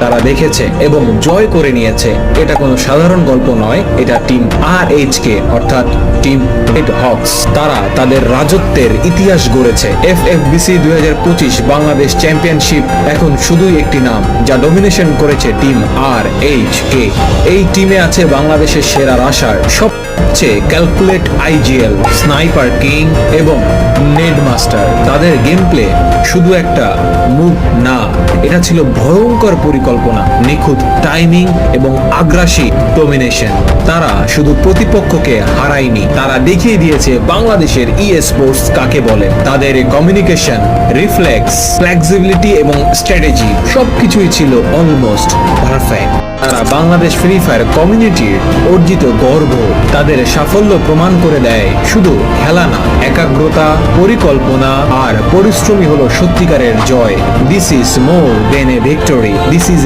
তারা দেখেছে এবং জয় করে নিয়েছে। এটা কোনো সাধারণ গল্প নয়, এটা টিম RHK অর্থাৎ টিম রেড হকস। তারা তাদের রাজত্বের ইতিহাস গড়েছে। FFBC 2025 বাংলাদেশ চ্যাম্পিয়নশিপ এখন শুধুই একটি নাম, যা ডমিনেশন করেছে টিম RHK। এই টিমে আছে বাংলাদেশের সেরা রাশার, সবচেয়ে ক্যালকুলেট IGL, স্নাইপার কিং এবং নেড মাস্টার। তাদের গেম প্লে শুধু একটা মুভ না, এটা ছিল ভয়ঙ্কর পরিকল্পনা, নিখুঁত টাইমিং এবং আগ্রাসী ডমিনেশন। তারা শুধু প্রতিপক্ষকে হারায়নি, তারা দেখিয়ে দিয়েছে বাংলাদেশের স্পোর্টস কাকে বলে। তাদের কমিউনিকেশন, রিফ্লেক্স, ফ্লেক্সিবিলিটি এবং স্ট্র্যাটেজি সবকিছুই ছিল অলমোস্ট পারফেক্ট। তারা বাংলাদেশ ফ্রি ফায়ার কমিউনিটির অর্জিত গর্ব। তাদের সাফল্য প্রমাণ করে দেয় শুধু খেলা না, একাগ্রতা, পরিকল্পনা আর পরিশ্রমী হলো সত্যিকারের জয়। This is more than a victory, this is